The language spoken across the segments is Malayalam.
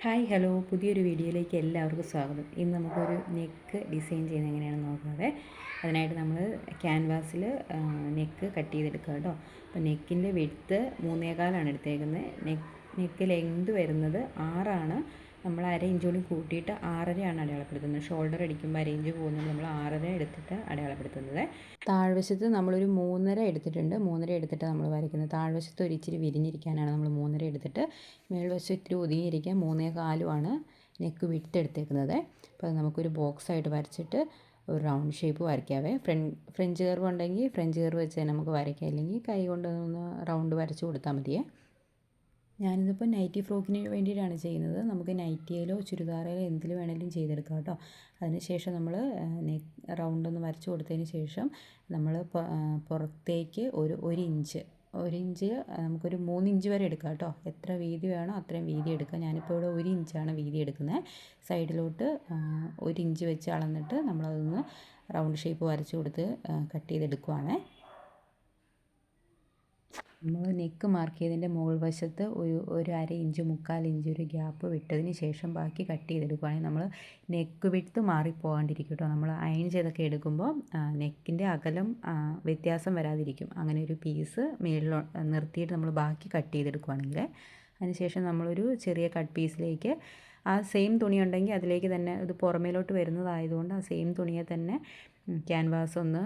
ഹായ് ഹലോ പുതിയൊരു വീഡിയോയിലേക്ക് എല്ലാവർക്കും സ്വാഗതം. ഇന്ന് നമുക്കൊരു നെക്ക് ഡിസൈൻ ചെയ്യുന്നത് എങ്ങനെയാണെന്ന് നോക്കാതെ അതിനായിട്ട് നമ്മൾ ക്യാൻവാസിൽ നെക്ക് കട്ട് ചെയ്തെടുക്കുക കേട്ടോ. അപ്പോൾ നെക്കിൻ്റെ വിഡ്ത്ത് 3.25 എടുത്തേക്കുന്നത്. നെക്ക് ലെങ്ത് വരുന്നത് 6 നമ്മൾ അര ഇഞ്ച് കൂടി കൂട്ടിയിട്ട് 6.5 അടയാളപ്പെടുത്തുന്നത്. ഷോൾഡർ അടിക്കുമ്പോൾ അര ഇഞ്ച് പോകുന്നത് നമ്മൾ 6.5 എടുത്തിട്ട് അടയാളപ്പെടുത്തുന്നത്. താഴ്വശത്ത് നമ്മളൊരു 3.5 എടുത്തിട്ടുണ്ട്. 3.5 എടുത്തിട്ട് നമ്മൾ വരയ്ക്കുന്നത്. താഴ്വശത്ത് ഒരു ഇച്ചിരി വിരിഞ്ഞിരിക്കാനാണ് നമ്മൾ 3.5 എടുത്തിട്ട്, മേൽവശം ഇത്തിരി ഒതുങ്ങിയിരിക്കാൻ 3.25 നെക്ക് വിട്ട് എടുത്തേക്കുന്നത്. അപ്പോൾ അത് നമുക്കൊരു ബോക്സായിട്ട് വരച്ചിട്ട് ഒരു റൗണ്ട് ഷേപ്പ് വരയ്ക്കാവേ. ഫ്രഞ്ച് കർവ് ഉണ്ടെങ്കിൽ ഫ്രഞ്ച് കർവ് വെച്ച് തന്നെ നമുക്ക് വരയ്ക്കാം, അല്ലെങ്കിൽ കൈ കൊണ്ടൊന്ന് റൗണ്ട് വരച്ച് കൊടുത്താൽ മതിയേ. ഞാനിതിപ്പോൾ നൈറ്റി ഫ്രോക്കിന് വേണ്ടിയിട്ടാണ് ചെയ്യുന്നത്. നമുക്ക് നൈറ്റിയിലോ ചുരിദാറിലോ എന്തിൽ വേണമെങ്കിലും ചെയ്തെടുക്കാം കേട്ടോ. അതിനുശേഷം നമ്മൾ റൗണ്ടൊന്ന് വരച്ച് കൊടുത്തതിന് ശേഷം നമ്മൾ പുറത്തേക്ക് ഒരു ഇഞ്ച് നമുക്കൊരു 3 ഇഞ്ച് വരെ എടുക്കാം കേട്ടോ. എത്ര വീതി വേണോ അത്രയും വീതി എടുക്കുക. ഞാനിപ്പോൾ ഇവിടെ 1 ഇഞ്ചാണ് വീതി എടുക്കുന്നത്. സൈഡിലോട്ട് 1 ഇഞ്ച് വെച്ച് അളന്നിട്ട് നമ്മളതൊന്ന് റൗണ്ട് ഷേപ്പ് വരച്ച് കൊടുത്ത് കട്ട് ചെയ്തെടുക്കുവാണേ. നമ്മൾ നെക്ക് മാർക്ക് ചെയ്തതിൻ്റെ മുകൾ വശത്ത് ഒരു അര ഇഞ്ച് 1/4 ഇഞ്ച് ഒരു ഗ്യാപ്പ് വിട്ടതിന് ശേഷം ബാക്കി കട്ട് ചെയ്തെടുക്കുകയാണെങ്കിൽ നമ്മൾ നെക്ക് വിഡ്ത്ത് മാറിപ്പോകാണ്ടിരിക്കും കേട്ടോ. നമ്മൾ അയൺ ചെയ്തൊക്കെ എടുക്കുമ്പോൾ നെക്കിൻ്റെ അകലം വ്യത്യാസം വരാതിരിക്കും. അങ്ങനെ ഒരു പീസ് മേളിൽ നിർത്തിയിട്ട് നമ്മൾ ബാക്കി കട്ട് ചെയ്തെടുക്കുകയാണെങ്കിൽ, അതിനുശേഷം നമ്മളൊരു ചെറിയ കട്ട് പീസിലേക്ക് ആ സെയിം തുണി ഉണ്ടെങ്കിൽ അതിലേക്ക് തന്നെ, ഇത് പുറമേലോട്ട് വരുന്നതായതുകൊണ്ട് ആ സെയിം തുണിയെ തന്നെ ക്യാൻവാസ് ഒന്ന്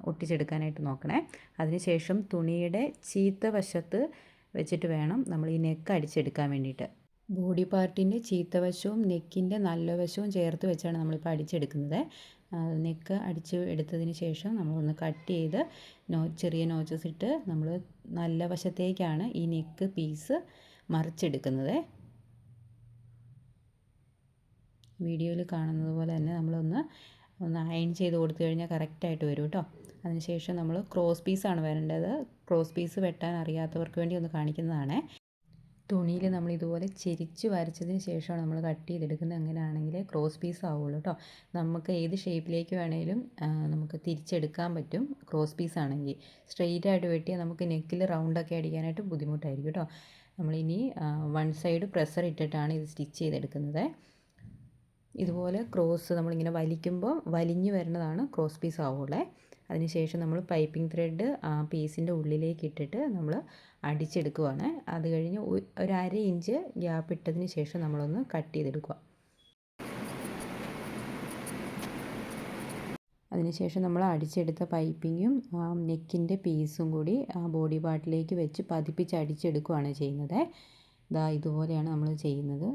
ഒട്ടിച്ചെടുക്കാനായിട്ട് നോക്കണേ. അതിനുശേഷം തുണിയുടെ ചീത്ത വശത്ത് വെച്ചിട്ട് വേണം നമ്മൾ ഈ നെക്ക് അടിച്ചെടുക്കാൻ വേണ്ടിയിട്ട്. ബോഡി പാർട്ടിൻ്റെ ചീത്ത വശവും നെക്കിൻ്റെ നല്ല വശവും ചേർത്ത് വെച്ചാണ് നമ്മളിപ്പോൾ അടിച്ചെടുക്കുന്നത്. നെക്ക് അടിച്ച് എടുത്തതിന് ശേഷം നമ്മളൊന്ന് കട്ട് ചെയ്ത് ചെറിയ നോച്ചസ് ഇട്ട് നമ്മൾ നല്ല വശത്തേക്കാണ് ഈ നെക്ക് പീസ് മറിച്ചെടുക്കുന്നത്. വീഡിയോയിൽ കാണുന്നത് പോലെ തന്നെ നമ്മളൊന്ന് അയൺ ചെയ്ത് കൊടുത്തു കഴിഞ്ഞാൽ കറക്റ്റായിട്ട് വരും കേട്ടോ. അതിനുശേഷം നമ്മൾ ക്രോസ് പീസാണ് വരേണ്ടത്. ക്രോസ് പീസ് വെട്ടാൻ അറിയാത്തവർക്ക് വേണ്ടി ഒന്ന് കാണിക്കുന്നതാണ്. തുണിയിൽ നമ്മൾ ഇതുപോലെ ചെരിച്ച് വരച്ചതിന് ശേഷമാണ് നമ്മൾ കട്ട് ചെയ്തെടുക്കുന്നത്. അങ്ങനെയാണെങ്കിൽ ക്രോസ് പീസ് ആവുള്ളൂ കേട്ടോ. നമുക്ക് ഏത് ഷേപ്പിലേക്ക് വേണമെങ്കിലും നമുക്ക് തിരിച്ചെടുക്കാൻ പറ്റും. ക്രോസ് പീസ് ആണെങ്കിൽ സ്ട്രെയിറ്റ് ആയിട്ട് വെട്ടിയാൽ നമുക്ക് നെക്കിൽ റൗണ്ടൊക്കെ അടിക്കാനായിട്ട് ബുദ്ധിമുട്ടായിരിക്കും കേട്ടോ. നമ്മളിനി 1 സൈഡ് പ്രഷർ ഇട്ടിട്ടാണ് ഇത് സ്റ്റിച്ച് ചെയ്തെടുക്കുന്നത്. ഇതുപോലെ ക്രോസ് നമ്മളിങ്ങനെ വലിക്കുമ്പോൾ വലിഞ്ഞു വരുന്നതാണ് ക്രോസ് പീസ് ആവുള്ളേ. അതിനുശേഷം നമ്മൾ പൈപ്പിംഗ് ത്രെഡ് ആ പീസിൻ്റെ ഉള്ളിലേക്ക് ഇട്ടിട്ട് നമ്മൾ അടിച്ചെടുക്കുവാണ്. അത് കഴിഞ്ഞ് ഒരു അര ഇഞ്ച് ഗ്യാപ്പ് ഇട്ടതിന് ശേഷം നമ്മളൊന്ന് കട്ട് ചെയ്തെടുക്കുക. അതിനുശേഷം നമ്മൾ അടിച്ചെടുത്ത പൈപ്പിങ്ങും നെക്കിൻ്റെ പീസും കൂടി ആ ബോഡി പാർട്ടിലേക്ക് വെച്ച് പതിപ്പിച്ച് അടിച്ചെടുക്കുകയാണ് ചെയ്യുന്നത്. ഇതുപോലെയാണ് നമ്മൾ ചെയ്യുന്നത്.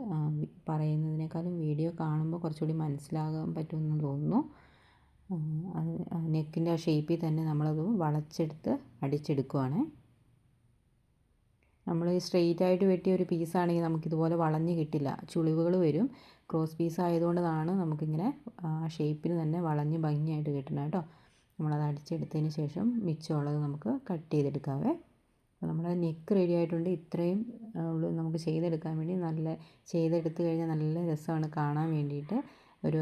പറയുന്നതിനേക്കാളും വീഡിയോ കാണുമ്പോൾ കുറച്ചുകൂടി മനസ്സിലാകാൻ പറ്റുമെന്ന് തോന്നുന്നു. നെക്കിൻ്റെ ആ ഷേപ്പിൽ തന്നെ നമ്മളത് വളച്ചെടുത്ത് അടിച്ചെടുക്കുവാണ്. നമ്മൾ സ്ട്രെയിറ്റ് ആയിട്ട് വെട്ടിയ ഒരു പീസാണെങ്കിൽ നമുക്കിതുപോലെ വളഞ്ഞ് കിട്ടില്ല, ചുളിവുകൾ വരും. ക്രോസ് പീസ് ആയതുകൊണ്ടാണ് നമുക്കിങ്ങനെ ആ ഷേപ്പിന് തന്നെ വളഞ്ഞ് ഭംഗിയായിട്ട് കിട്ടണം കേട്ടോ. നമ്മളത് അടിച്ചെടുത്തതിന് ശേഷം മിച്ചമുള്ളത് നമുക്ക് കട്ട് ചെയ്തെടുക്കാവേ. അപ്പോൾ നമ്മുടെ നെക്ക് റെഡി ആയിട്ടുണ്ട്. ഇത്രയും ഉള്ളൂ നമുക്ക് ചെയ്തെടുക്കാൻ വേണ്ടി. ചെയ്തെടുത്ത് കഴിഞ്ഞാൽ നല്ല രസമാണ് കാണാൻ വേണ്ടിയിട്ട്. ഒരു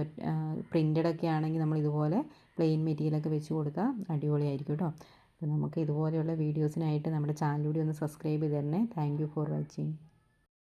പ്രിൻ്റഡൊക്കെ ആണെങ്കിൽ നമ്മൾ ഇതുപോലെ പ്ലെയിൻ മെറ്റീരിയലൊക്കെ വെച്ച് കൊടുത്താൽ അടിപൊളിയായിരിക്കും കേട്ടോ. അപ്പോൾ നമുക്ക് ഇതുപോലെയുള്ള വീഡിയോസിനായിട്ട് നമ്മുടെ ചാനൽ കൂടി ഒന്ന് സബ്സ്ക്രൈബ് ചെയ്ത് തരണേ. Thank you for watching.